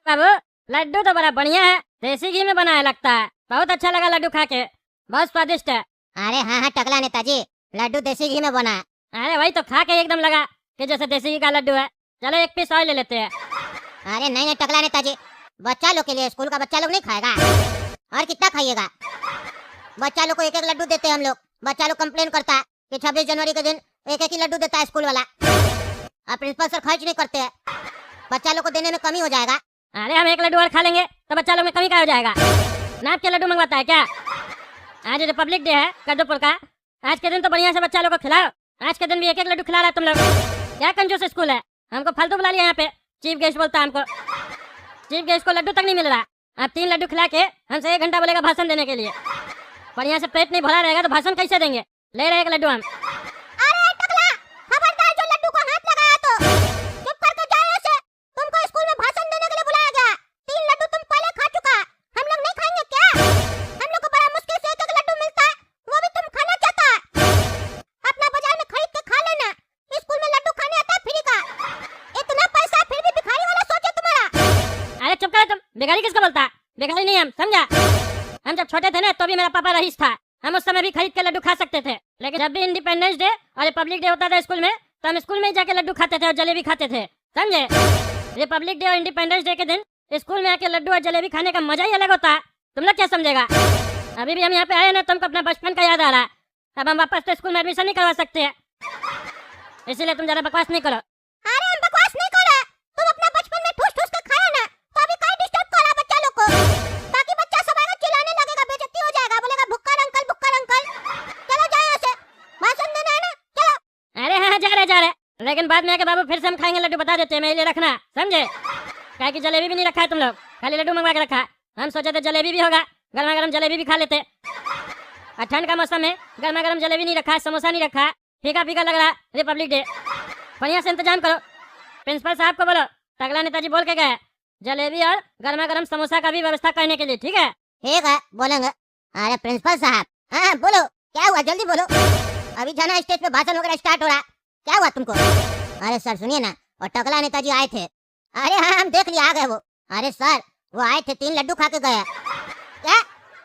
बाबू लड्डू तो बड़ा बढ़िया है, देसी घी में बनाया लगता है। बहुत अच्छा लगा लड्डू खा के, बहुत स्वादिष्ट है। अरे हाँ हाँ टकला नेताजी, लड्डू देसी घी में बना है। अरे वही तो खा के एकदम लगा कि जैसे देसी घी का लड्डू है। चलो एक पीस और ले लेते हैं। अरे नहीं नहीं टकला नेताजी, बच्चा लोग के लिए, स्कूल का बच्चा लोग नहीं खाएगा। और कितना खाइएगा? बच्चा लोग को एक एक लड्डू देते हैं हम लोग। बच्चा लोग कंप्लेन करता है कि 26 जनवरी के दिन एक एक ही लड्डू देता है स्कूल वाला, और प्रिंसिपल सर खर्च नहीं करते हैं। बच्चा लोग को देने में कमी हो जाएगा। अरे हम एक लड्डू और खा लेंगे तो बच्चा लोग में कमी क्या हो जाएगा? नाप के लड्डू मंगवाता है क्या? आज रिपब्लिक डे है कद्दूपुर का, आज के दिन तो बढ़िया से बच्चा लोग को खिलाओ। आज के दिन भी एक एक लड्डू खिला रहा है तुम लोग। क्या कंजूस स्कूल है, हमको फालतू बुला लिया यहाँ पे। चीफ गेस्ट बोलता है हमको, चीफ गेस्ट को लड्डू तक नहीं मिल रहा। आप 3 लड्डू खिला के हमसे 1 घंटा बोलेगा भाषण देने के लिए। बढ़िया से पेट नहीं भरा रहेगा तो भाषण कैसे देंगे? ले रहे एक लड्डू हम। अरे टकला, खबरदार जो लड्डू को हाथ लगाया तो चुप करके जाओ ऐसे। तुमको स्कूल में भाषण देने के लिए बुलाया गया। 3 लड्डू तुम पहले खा चुका, हम लोग नहीं खाएंगे क्या? हम लोग को बड़ा मुश्किल से एक एक लड्डू मिलता है, वो भी तुम खाना चाहता है। अपना बाजार में खरीद के खा लेना। स्कूल में लड्डू खाने आता है फ्री का। इतना पैसा फिर भी भिखारी वाला सोचे तुम्हारा। अरे चुप करो तुम, भिखारी किसको बोलता है? भिखारी नहीं हम, समझा? हम जब छोटे थे ना तो भी मेरा पापा रईस था, हम उस समय भी खरीद के लड्डू खा सकते थे। लेकिन जब भी इंडिपेंडेंस डे और रिपब्लिक डे होता था स्कूल में तो हम स्कूल में ही जाके लड्डू खाते थे और जलेबी खाते थे, समझे? रिपब्लिक डे और इंडिपेंडेंस डे के दिन स्कूल में आके लड्डू और जलेबी खाने का मजा ही अलग होता है। तुम लोग क्या समझेगा? अभी भी हम यहाँ पे आए ना, तुमको अपना बचपन का याद आ रहा है। अब हम वापस तो स्कूल में एडमिशन नहीं करवा सकते हैं, इसीलिए तुम ज्यादा बकवास नहीं करो। अरे हम बकवास नहीं कर रहे, तुम अपना बचपन में ठूस ठूस के खाया ना, तो अभी काहे डिस्टर्ब कर रहा बच्चा लोग को? ताकि बच्चा सब आएगा चिल्लाने लगेगा, बेइज्जती हो जाएगा, बोलेगा भुक्कर अंकल। चलो जाओ ऐसे, भाषण देना है ना, चलो। अरे हाँ जा रहे, लेकिन बाद में आके बाबू फिर से हम खाएंगे लड्डू, बता देते हैं, मेरे लिए रखना, समझे? क्या कि जलेबी भी नहीं रखा है तुम लोग, खाली लड्डू मंगवा के रखा है। हम सोचे थे जलेबी भी होगा, गर्मा गर्म जलेबी भी खा लेते। और ठंड का मौसम है, गर्मा गर्म जलेबी नहीं रखा है, समोसा नहीं रखा है, फीका फीका लग रहा है रिपब्लिक डे। बढ़िया से इंतजाम करो। प्रिंसिपल साहब को बोलो, टकला नेताजी बोल के गए जलेबी और गर्मा गर्म समोसा का भी व्यवस्था करने के लिए, ठीक है? ठीक है, बोलेंगे। अरे प्रिंसिपल साहब, हाँ बोलो, क्या हुआ? जल्दी बोलो, अभी जाना स्टेज पे, भाषण वगैरह स्टार्ट हो रहा है। क्या हुआ तुमको? अरे सर सुनिए ना, और टकला नेताजी आए थे। अरे हाँ हम देख लिया, आ गए वो। अरे सर वो आए थे, 3 लड्डू खा के गए। क्या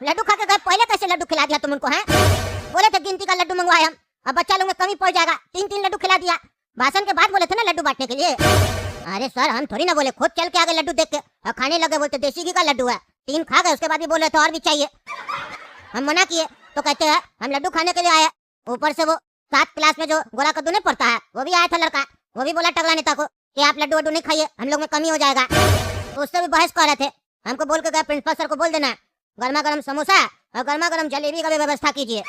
लड्डू खा के गए? पहले कैसे लड्डू खिला दिया तुम उनको? हैं, बोले थे गिनती का लड्डू मंगवाए हम, अब बच्चा लोग में कमी पड़ जाएगा, 3 लड्डू खिला दिया। भाषण के बाद बोले थे ना लड्डू बांटने के लिए। अरे सर हम थोड़ी ना बोले, खुद चल के आ गए लड्डू देख के और खाने लगे। बोलते देसी घी का लड्डू है, 3 खा गए, उसके बाद भी बोले थे और भी चाहिए। हम मना किए तो कहते हैं हम लड्डू खाने के लिए आए। ऊपर से वो 7 क्लास में जो गोला कद्दू नहीं पढ़ता है, वो भी आया था लड़का, वो भी बोला टकला नेता को कि आप लड्डू वड्डू नहीं खाइए, हम लोग में कमी हो जाएगा। तो उससे भी बहस कर रहे थे। हमको बोल के गए प्रिंसिपल सर को बोल देना गर्मा गर्म समोसा और गर्मा गर्म जलेबी का भी व्यवस्था कीजिए,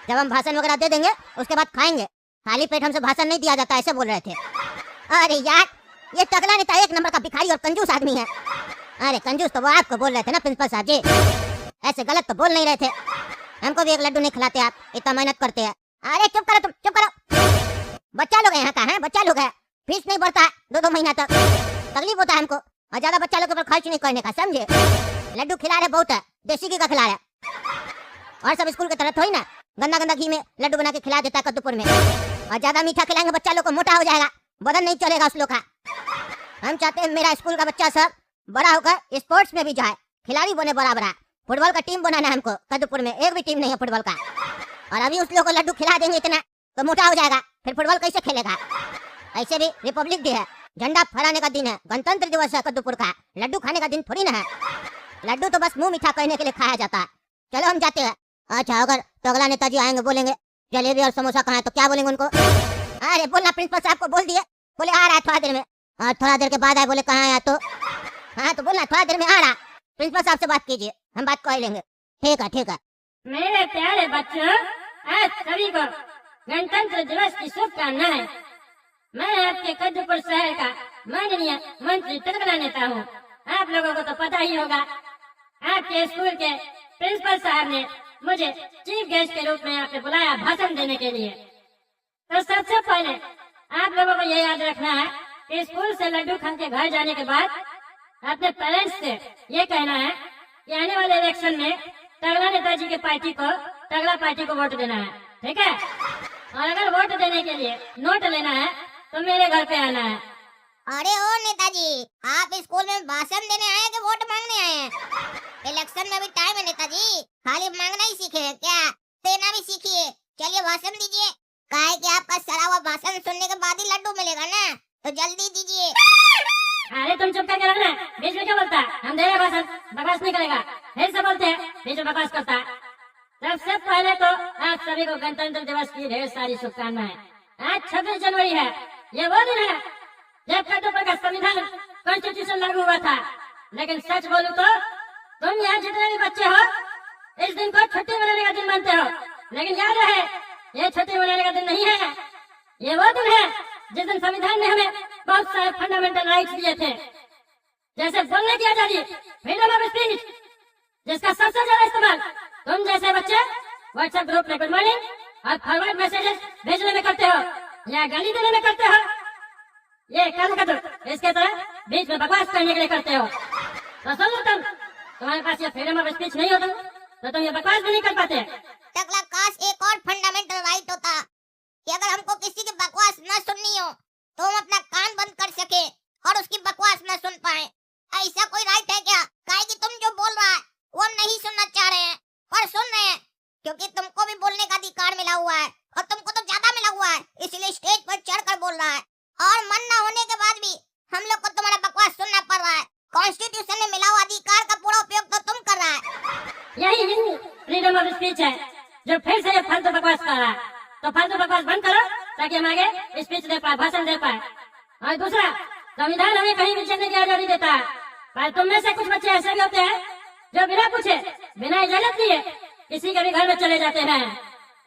जब हम भाषण वगैरह दे देंगे उसके बाद खाएंगे, खाली पेट हमसे भाषण नहीं दिया जाता, ऐसे बोल रहे थे। अरे यार ये टकला नेता 1 नंबर का भिखारी और कंजूस आदमी है। अरे कंजूस तो वो आपको बोल रहे थे ना प्रिंसिपल साहब जी, ऐसे गलत तो बोल नहीं रहे थे। हमको भी 1 लड्डू नहीं खिलाते आप, इतना मेहनत करते हैं। अरे चुप करो तुम, चुप करो। बच्चा लोग है यहाँ का, है बच्चा लोग है, फीस नहीं बढ़ता है 2-2 महीना तक, तकलीफ होता है हमको, और ज्यादा बच्चा लोग के ऊपर खर्च नहीं करने का, समझे? लड्डू खिला रहे बहुत है, देसी घी का खिला रहे, और सब स्कूल की तरह थोड़ी ना गंदा गंदा घी में लड्डू बना के खिला देता है कद्दूपुर में। और ज्यादा मीठा खिलाएंगे बच्चा लोग को मोटा हो जाएगा, बदन नहीं चलेगा उस लोग का। हम चाहते हैं मेरा स्कूल का बच्चा सब बड़ा होकर स्पोर्ट्स में भी जाए, खिलाड़ी बने बड़ा बड़ा। फुटबॉल का टीम बनाना है हमको कद्दूपुर में, एक भी टीम नहीं है फुटबॉल का। और अभी उस लोग को लड्डू खिला देंगे इतना तो मोटा हो जाएगा, फिर फुटबॉल कैसे खेलेगा? ऐसे भी रिपब्लिक डे है, झंडा फहराने का दिन है, गणतंत्र दिवस है कद्दूपुर का, लड्डू खाने का दिन थोड़ी ना है। लड्डू तो बस मुंह मीठा करने के लिए खाया जाता है। चलो हम जाते हैं। अच्छा अगर टकला नेताजी आएंगे बोलेंगे जलेबी और समोसा कहाँ है तो क्या बोलेंगे उनको? अरे बोलना प्रिंसिपल साहब को बोल दिए, बोले आ रहा है थोड़ा देर में। और थोड़ा देर के बाद आए, बोले कहाँ आया तो हाँ तो बोलना थोड़ा देर में आ रहा। प्रिंसिपल साहब से बात कीजिए, हम बात कर लेंगे। ठीक है ठीक है। मेरे प्यारे बच्चों, आज सभी को गणतंत्र दिवस की शुभकामनाएं। मैं आपके कद्दूपुर शहर का माननीय मंत्री टकला नेता हूँ। आप लोगों को तो पता ही होगा, आपके स्कूल के प्रिंसिपल साहब ने मुझे चीफ गेस्ट के रूप में यहाँ पे बुलाया भाषण देने के लिए। तो सबसे पहले आप लोगों को ये याद रखना है कि स्कूल से लड्डू खा के घर जाने के बाद अपने पेरेंट्स से ये कहना है कि आने वाले इलेक्शन में टकला नेताजी के पार्टी को, टकला पार्टी को वोट देना है, ठीक है? और अगर वोट देने के लिए नोट लेना है तो मेरे घर पे आना है। अरे ओ नेताजी, आप स्कूल में भाषण देने आए हैं कि वोट मांगने आए हैं? इलेक्शन में भी टाइम है नेताजी, खाली मांगना ही सीखे हैं क्या? देना भी सीखिए। चलिए भाषण दीजिए। काहे कि आपका सड़ा हुआ भाषण सुनने के बाद ही लड्डू मिलेगा ना, तो जल्दी दीजिए। अरे तुम चुप करके रखना, बीच में क्यों बोलता? हम दे रहे भाषण, बकवास नहीं करेगा। फिर से बोलते हैं, बीच में बकवास करता। सबसे पहले तो आप सभी को गणतंत्र दिवस की ढेर सारी शुभकामनाएं। आज 26 जनवरी है, ये वो दिन है जब कद्दूपुर का संविधान कॉन्स्टिट्यूशन लागू हुआ था। लेकिन सच बोलूं तो तुम यहाँ जितने भी बच्चे हो इस दिन को छुट्टी मनाने का दिन मानते हो, लेकिन याद रहे ये छुट्टी मनाने का दिन नहीं है। ये वो दिन है जिस दिन संविधान ने हमें बहुत सारे फंडामेंटल राइट्स दिए थे, जैसे बोलने की आजादी, फ्रीडम ऑफ स्पीच, जिसका सबसे ज्यादा इस्तेमाल तुम जैसे बच्चे व्हाट्सएप ग्रुप में गुड मॉर्निंग और फॉरवर्ड मैसेजेस भेजने में करते हो या गाली देने में करते हो। ये कल का इसके तरह बीच में बकवास करने के लिए करते हो। तो सुन लो, तुम्हारे पास ये फ्रीडम ऑफ स्पीच नहीं होता तो तुम ये बकवास भी नहीं कर पाते। टकला, काश एक और फंडामेंटल राइट होता कि अगर हमको किसी की बकवास न सुननी हो तो हम अपना कान बंद कर सके और उसकी बकवास न सुन पाए। ऐसा कोई राइट है क्या? काहे कि तुम जो बोल रहा है वो हम नहीं सुनना चाह रहे हैं, पर सुन रहे हैं क्योंकि तुमको भी बोलने का अधिकार मिला हुआ है और तुमको तो ज्यादा मिला हुआ है, इसलिए स्टेज पर चढ़कर बोल रहा है। और मन न होने के बाद भी हम लोग को तुम्हारा बकवास सुनना पड़ रहा है। कॉन्स्टिट्यूशन में मिला हुआ अधिकार का पूरा उपयोग तो तुम कर रहा है। यही फ्रीडम ऑफ स्पीच है जो फिर से फालतू बकवास कर रहा है। तो फालतू बकवास बंद करो ताकि हम आगे स्पीच दे पाए, भाषण दे पाए। और दूसरा, संविधान हमें कहीं भी चलने की आजादी देता है, पर तुम में से कुछ बच्चे ऐसे भी होते हैं जो बिना पूछे, बिना इजाजत लिए किसी के भी घर में चले जाते हैं।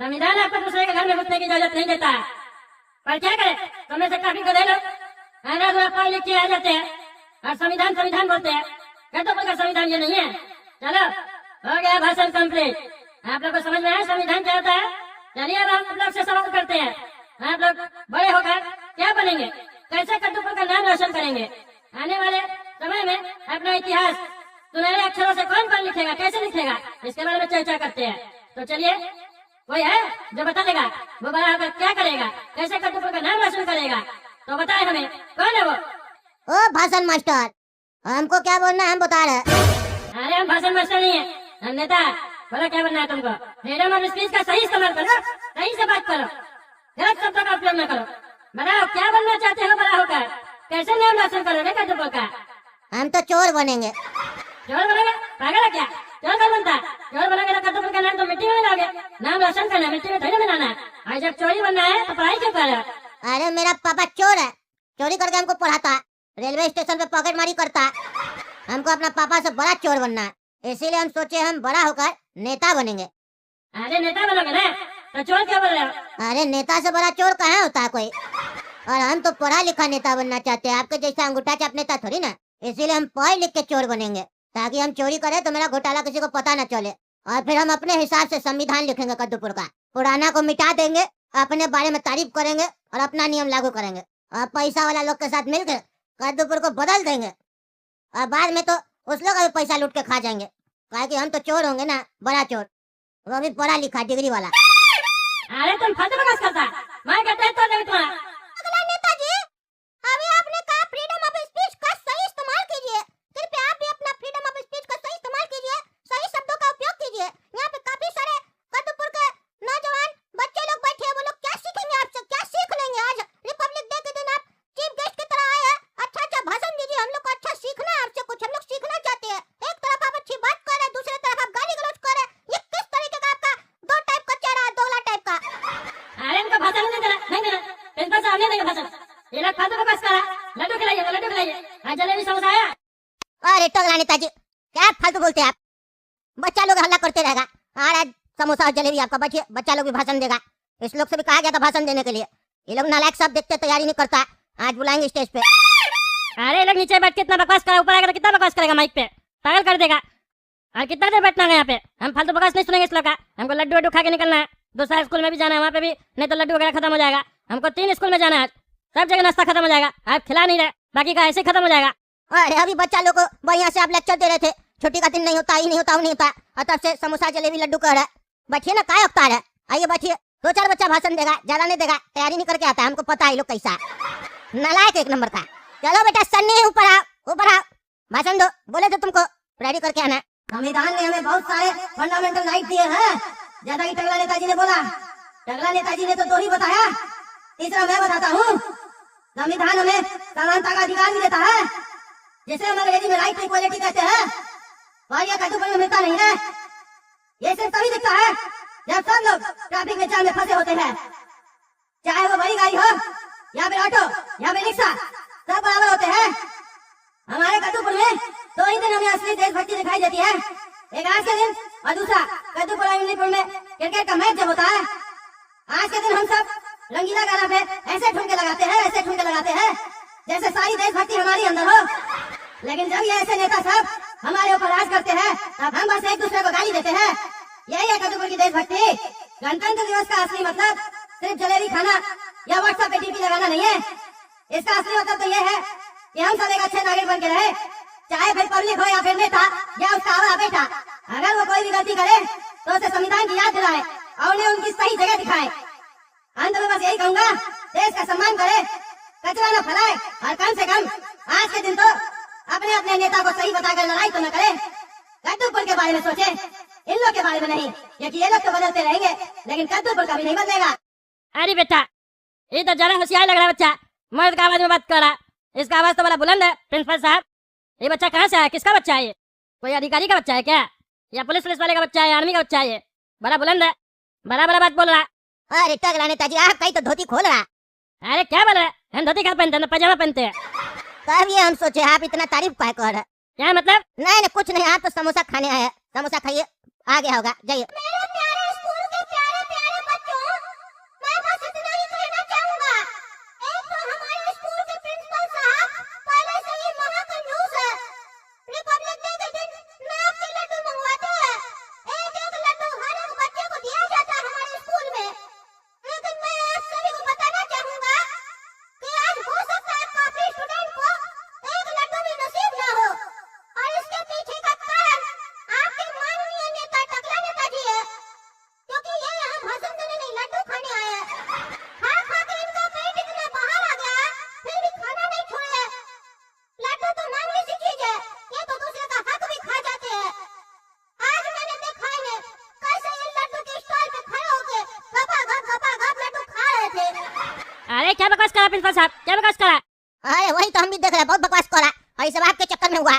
संविधान आपको दूसरे के घर में घुसने की इजाजत नहीं देता है, पर क्या करे, तुम में से काफी को दे लो पढ़ लिख के आ जाते हैं और संविधान संविधान बोलते हैं। कद्दूपुर का संविधान ये नहीं है। चलो, हो गया भाषण कंप्लीट। आप लोग को समझ में आया संविधान क्या होता है? चलिए अब हम लोग से सवाल करते हैं, आप लोग बड़े होकर क्या बनेंगे, कैसे कद्दूपुर का नाम रोशन करेंगे? आने वाले समय में अपना इतिहास सुनहरे अक्षरों से कौन कौन लिखेगा, कैसे लिखेगा, इसके बारे में चर्चा करते हैं। तो चलिए, कोई है जो बता देगा वो बड़ा होकर क्या करेगा, कैसे कद्दूपुर का नाम रोशन करेगा? तो बताए हमें, कौन है वो? ओ भाषण मास्टर, हमको क्या बोलना है हम बता रहे। अरे हम भाषण मास्टर नहीं है, हम नेता। बोलो क्या बनना है तुमको? फ्रीडम ऑफ स्पीच का सही इस्तेमाल करो, सही से बात करो, गलत शब्दों का उपयोग न करो। बताओ क्या बनना चाहते हो बड़ा होकर, कैसे नाम रोशन करोगे कद्दूपुर का? हम तो चोर बनेंगे। चोर बनेंगे? पागल है क्या? चोर कौन बनता? चोर बनेंगे तो कद्दूपुर का नाम तो मिट्टी में मिलाओगे। नाम रोशन करना मिट्टी में थोड़ी मिलाना है। और जब चोरी बनना है तो पढ़ाई क्यों कर रहे हो? अरे मेरा पापा चोर है, चोरी करके हमको पढ़ाता, रेलवे स्टेशन पे पॉकेटमारी करता। हमको अपना पापा से बड़ा चोर बनना है, इसीलिए हम सोचे हम बड़ा होकर नेता बनेंगे। अरे नेता बनोगे ना, तो चोर क्यों बोल रहे हो? अरे नेता से बड़ा चोर कहाँ होता है कोई? और हम तो पढ़ा लिखा नेता बनना चाहते हैं, आपके जैसा अंगूठा चाप नेता थोड़ी ना। इसीलिए हम पढ़ लिख के चोर बनेंगे, ताकि हम चोरी करें तो मेरा घोटाला किसी को पता न चले। और फिर हम अपने हिसाब से संविधान लिखेंगे कद्दूपुर का, पुराना को मिटा देंगे, अपने बारे में तारीफ करेंगे और अपना नियम लागू करेंगे। और पैसा वाला लोग के साथ मिलकर कद्दूपुर को बदल देंगे, और बाद में तो उस लोग भी पैसा लूट के खा जाएंगे। काहे कि हम तो चोर होंगे ना, बड़ा चोर, वो भी पढ़ा लिखा डिग्री वाला। अरे तुम फालतू बकवास करता, मैं कहता है तो नहीं तुम्हारा। अगला नेताजी, अभी आपने कहा फ्रीडम ऑफ स्पीच का सही इस्तेमाल कीजिए। कृपया आप भी अपना फ्रीडम ऑफ स्पीच का सही इस्तेमाल कीजिए, सही शब्दों का उपयोग कीजिए। यहाँ पे काफी सारे कद्दूपुर के नौजवान बच्चे लोग बैठे हैं, वो लोग क्या सीखेंगे आपसे, क्या सीख लेंगे? आज रिपब्लिक डे के दिन आप चीफ गेस्ट की तरह आए हैं, अच्छा भाषण दीजिए। हम लोग को अच्छा सीखना है आपसे, कुछ हम लोग सीखना चाहते हैं। एक तरफ आप अच्छी बात कर रहे हैं, दूसरी तरफ आप गाली गलौज कर रहे हैं। ये किस तरीके का आपका दो टाइप का चेहरा है, दोगला टाइप का? अरे इनको भाषण नहीं देना, नहीं देना, प्रिंसिपल साहब नहीं देंगे भाषण। ये लोग फालतू बकवास कर रहा है। लड्डू खिलाइए, लड्डू खिलाइए। आज जलेबी समोसा आया। अरे टगला नेताजी, क्या फालतू बोलते हैं आप? बच्चा लोग हल्ला करते रहेगा, आज समोसा और जलेबी आपका। बैठिए, बच्चा लोग भी भाषण देगा। इस लोग से भी कहा गया था भाषण देने के लिए, ये लोग नालायक सब देखते तैयारी नहीं करता। आज बुलाएंगे स्टेज पे। अरे ये लोग नीचे बैठ के इतना बकवास करा, ऊपर आकर कितना बकवास करेगा माइक पे, पागल कर देगा। और कितना देर बैठना है यहाँ पे? हम फालतू बकवास नहीं सुनेंगे इस लोग का। हमको लड्डू वड्डू खा के निकलना है, दूसरा स्कूल में भी जाना है, वहाँ पे भी नहीं तो लड्डू वगैरह खत्म हो जाएगा। हमको 3 स्कूल में जाना है, सब जगह नाश्ता खत्म हो जाएगा। आप खिला नहीं रहे, बाकी का ऐसे खत्म हो जाएगा। अरे अभी बच्चा लोग को बढ़िया से आप लेक्चर दे रहे थे, छुट्टी का दिन नहीं होता, ही नहीं होता, वो नहीं होता, और तब से समोसा जलेबी लड्डू कह रहा है। बैठिए ना, काय अवतार है, आइए बैठिए। 2-4 बच्चा भाषण देगा, ज्यादा नहीं देगा, तैयारी नहीं करके आता है, हमको पता है लोग कैसा है, नालायक एक नंबर का। चलो बेटा सन्नी ऊपर आओ ऊपर आओ, भाषण दो, बोले तो तुमको रेडी करके आना। संविधान ने हमें बहुत सारे फंडामेंटल राइट दिए हैं, जैसा कि टकला नेताजी ने बोला। टकला नेताजी ने तो 2 ही बताया, तीसरा मैं बताता हूँ। संविधान हमें समानता का अधिकार भी देता है, जिसे हम अंग्रेजी में राइट टू इक्वालिटी कहते हैं, और यह कद्दूपन में मिलता नहीं है। ये सिर्फ तभी दिखता है जब सब लोग ट्रैफिक में जाम में फंसे होते हैं, चाहे वो बड़ी गाड़ी हो या फिर ऑटो या फिर रिक्शा, सब बराबर होते हैं। हमारे कद्दूपुर में 2 ही दिन हमें असली देशभक्ति दिखाई देती है, एक आज के दिन और दूसरा कद्दूपुर में क्रिकेट का मैच जब होता है। आज के दिन हम सब रंगीला गाना पे ऐसे ठुमके लगाते हैं जैसे सारी देशभक्ति हमारी अंदर हो। लेकिन जब ये ऐसे नेता सब हमारे ऊपर राज करते हैं, तब हम बस एक दूसरे को गाली देते हैं। यही है कद्दूपुर की देशभक्ति। गणतंत्र दिवस का असली मतलब सिर्फ जलेबी खाना या व्हाट्सएप पे टीपी लगाना नहीं है। इसका असली मतलब तो ये है कि हम सब एक अच्छे नागरिक बन के रहे, चाहे फिर पब्लिक हो या फिर नेता या उसका आवा बेटा। अगर वो कोई भी गलती करे तो उसे संविधान की याद दिलाए और उन्हें उनकी सही जगह दिखाए। अंत में बस यही कहूँगा, देश का सम्मान करे, कचरा न फैलाए, और कम से कम आज के दिन तो अपने अपने नेता को सही बताकर लड़ाई तो न करे। कद्दूपुर के बारे में सोचे, इन लोग के बारे में नहीं, क्योंकि ये लोग तो बदलते रहेंगे लेकिन कद्दूपुर कभी नहीं बदलेगा। अरे बेटा, ये तो जरा होशियार लग रहा बच्चा, मर्द का आवाज में बात कर रहा। इसका आवाज तो बड़ा बुलंद है। प्रिंसिपल साहब, ये बच्चा कहाँ से आया? किसका बच्चा है ये? कोई अधिकारी का बच्चा है क्या, या पुलिस वाले का बच्चा है, आर्मी का बच्चा है? ये बड़ा बुलंद है, बड़ा बड़ा बात बोल रहा। अरे टकला नेताजी, आप कहीं तो धोती खोल रहा। अरे क्या बोल रहे? हम धोती क्या पहनते हैं, पजामा पहनते हैं। तब ये हम सोचे आप इतना तारीफ क्या कर रहे? क्या मतलब? नहीं कुछ नहीं, आप तो समोसा खाने आए, समोसा खाइए, आ गया होगा, जाइए। मेरे प्यारे स्कूल के प्यारे प्यारे बच्चों, मैं बस इतना ही कहना चाहूंगा। एक तो हमारे स्कूल के प्रिंसिपल साहब पहले से ही महाकंजूस है। रिपब्लिक डे के दिन नाप के लड्डू मंगवाते हैं, एक एक लड्डू हर एक बच्चे को दिया जाता है हमारे स्कूल में। लेकिन मैं आप सभी को बताना चाहूंगा कि आज हो सकता है काफी स्टूडेंट को एक लड्डू भी नसीब न हो, और इसके पीछे का कारण आपके माननीय नेता टकला नेताजी है, क्योंकि ये यहाँ भाषण देने नहीं लड्डू खाने आए हैं। खा के इनका पेट इतना बाहर आ गया, फिर भी खाना नहीं छोड़े। लड्डू तो मामूली सी चीज है, ये तो दूसरे का हक भी खा जाते हैं। आज मैंने देखा इन्हें कैसे ये लड्डू के स्टॉल पे खड़े होके गपा गप लड्डू खा रहे थे। अरे क्या बकवास करा प्रिंसिपल साहब, क्या बकवास करा? अरे वही तो हम भी देख रहे हैं, बहुत बकवास कर रहा, और ये सब आपके चक्कर में हुआ।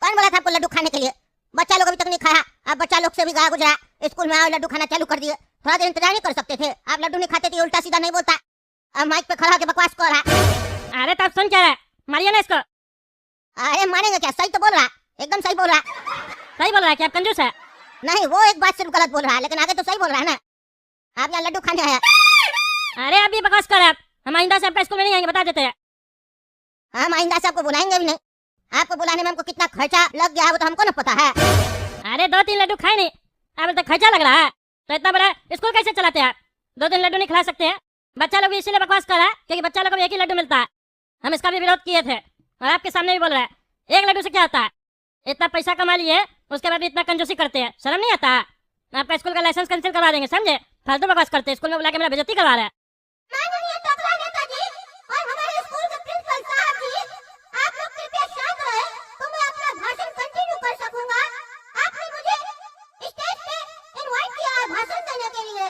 कौन बोला था आपको लड्डू खाने के लिए? बच्चा लोग अभी तक नहीं खाया, आप बच्चा लोग से भी गाया गुजरा, स्कूल में आओ लड्डू खाना चालू कर दिए। थोड़ा देर इंतजार नहीं कर सकते थे? आप लड्डू नहीं खाते थे, उल्टा सीधा नहीं बोलता, अब माइक पे खड़ा होकर बकवास कर रहा। अरे तब सुन क्या रहा है, मारिए ना इसको। अरे मानेंगे क्या, सही तो बोल रहा, एकदम सही बोल रहा। सही बोल रहा है कि आप कंजूस है? नहीं, वो एक बात सिर्फ गलत बोल रहा है, लेकिन आगे तो सही बोल रहा है ना। आप यहाँ लड्डू खाने आया। अरे अभी बकवास कर रहे हैं आप, हम आइंदा से आपका स्कूल में नहीं आएंगे, बता देते हैं। हम आइंदा से आपको बुलाएंगे भी नहीं। आपको बुलाने में हमको कितना खर्चा लग गया है वो तो हमको ना पता है। अरे 2-3 लड्डू खाए नहीं, अब तक खर्चा लग रहा है, तो इतना बड़ा स्कूल कैसे चलाते हैं आप? 2-3 लड्डू नहीं खिला सकते हैं? बच्चा लोग भी इसीलिए बकवास कर रहा है क्योंकि बच्चा लोग को एक ही लड्डू मिलता है। हम इसका भी विरोध किए थे और आपके सामने भी बोल रहा है, एक लड्डू से क्या होता है? इतना पैसा कमा लिए, उसके बाद भी इतना कंजूसी करते हैं, शर्म नहीं आता? आपका स्कूल का लाइसेंस कैंसिल करवा देंगे, समझे? फालतू बकवास करते हैं, स्कूल में बुला के मेरा बेइज्जती करवा रहे हैं। माननीय टकला नेताजी और हमारे स्कूल के प्रिंसिपल साहब जी, आप लोग कृपया शांत रहे, तो मैं अपना भाषण कंटिन्यू कर सकूंगा। आपने मुझे स्टेज पे इनवाइट किया है भाषण देने के लिए,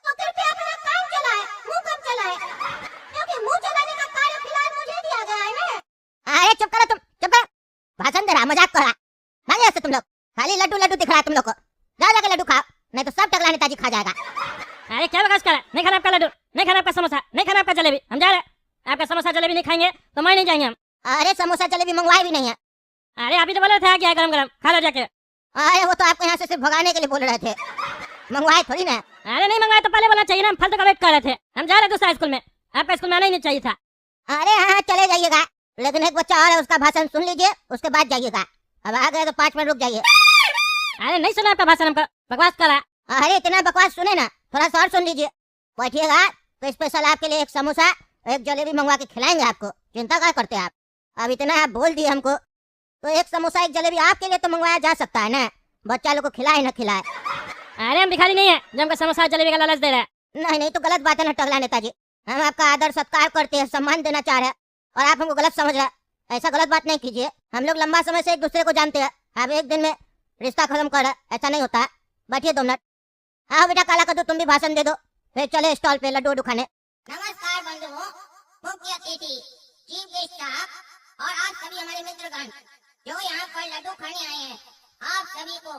तो कृपया अपना काम चलाए, मुंह कम चलाए, क्योंकि मुंह चलाने का कार्य फिलहाल मुझे दिया गया है ना। अरे चुप करो तुम, चुप करो, भाषण दे रहा, मजाक कर रहा। भागे ऐसे तुम लोग, खाली लड्डू लड्डू दिख रहा है तुम लोग को। जाओ जाके लड्डू खाओ, नहीं तो सब टकला नेताजी खा जाएगा। अरे क्या बकवास कर रहा है? नहीं खाना आपका लड्डू, नहीं खाना आपका समोसा, नहीं खाना आपका जलेबी, हम जा रहे हैं। आपका समोसा जलेबी नहीं खाएंगे तो मैं नहीं जाएंगे हम। अरे समोसा जलेबी मंगवाए भी नहीं है। अरे अभी तो बोले थे क्या गरम गरम खा लो जाके। अरे वो तो आपको यहाँ से सिर्फ भगाने के लिए बोल रहे थे, मंगवाए थोड़ी ना। अरे नहीं मंगवाया तो पहले बोलना चाहिए ना, हम फालतू का वेट कर रहे थे। हम जा रहे दूसरा स्कूल में, आपका स्कूल में आना ही नहीं चाहिए था। अरे हाँ चले जाइएगा, लेकिन एक बच्चा और है, उसका भाषण सुन लीजिए, उसके बाद जाइएगा। अब आ गए तो 5 मिनट रुक जाइए। अरे नहीं सुना आपका भाषण, हमको बकवास कर रहा। अरे इतना बकवास सुने ना, थोड़ा सा और सुन लीजिए। बैठिएगा तो स्पेशल आपके लिए एक समोसा एक जलेबी मंगवा के खिलाएंगे आपको, चिंता क्या करते हैं आप। अब इतना आप बोल दिए हमको, तो एक समोसा एक जलेबी आपके लिए तो मंगवाया जा सकता है ना, बच्चा लोग को खिलाए न खिलाए। अरे हम भिखारी नहीं है जो हमको समोसा जलेबी का लालच दे रहा है। नहीं नहीं तो गलत बात है ना टकला नेताजी, हम आपका आदर सत्कार करते हैं, सम्मान देना चाह रहे हैं, और आप हमको गलत समझ रहे हैं। ऐसा गलत बात नहीं कीजिए। हम लोग लंबा समय से एक दूसरे को जानते हैं। अब एक दिन में रिश्ता खत्म कर ऐसा नहीं होता है। बैठिए 2 मिनट। हाँ बेटा काला कद्दू, तुम भी भाषण दे दो, फिर चले स्टॉल पे लड्डू खाने। नमस्कार बंधुओं, मुख्य अतिथि, चीफ गेस्ट साहब और आप सभी हमारे मित्रगण जो यहाँ पर लड्डू खाने आए हैं, आप सभी को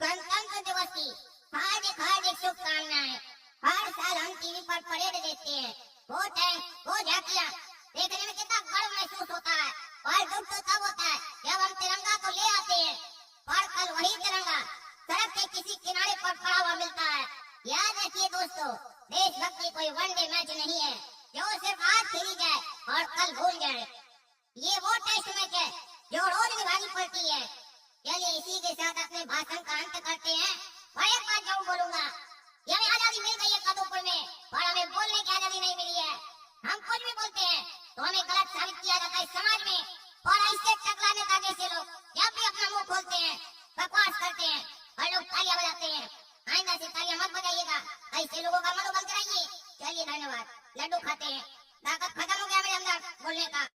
गणतंत्र दिवस की हार्दिक शुभकामनाएं। हर साल हम टीवी पर परेड देखते हैं, वो टैंक, वो झांकियां देखने में कितना गर्व महसूस होता है और दुख तो तब होता है जब हम तिरंगा को ले आते हैं और कल वही तिरंगा सड़क के किसी किनारे पर पड़ा हुआ मिलता है। याद रखिए दोस्तों, देशभक्ति कोई वनडे मैच नहीं है जो सिर्फ आज खेली जाए और कल भूल जाए। ये वो टेस्ट मैच है जो रोज निभानी पड़ती है। चलिए इसी के साथ अपने भाषण का अंत करते हैं और एक बात जरूर बोलूंगा, ये हमें आजादी मिल गई है कदमपुर में और हमें बोलने की आजादी नहीं मिली है। हम कुछ भी बोलते हैं तो हमें गलत साबित किया जाता है समाज में, और ऐसे टकला नेता जैसे लोग जब भी अपना मुंह खोलते हैं, बकवास करते हैं और लोग तालियां बजाते हैं। आइंदा से तालियां मत बजाइएगा, ऐसे लोगों का मनोबल कराइए। चलिए धन्यवाद। लड्डू खाते हैं, ताकत खत्म हो गया मेरे अंदर बोलने का।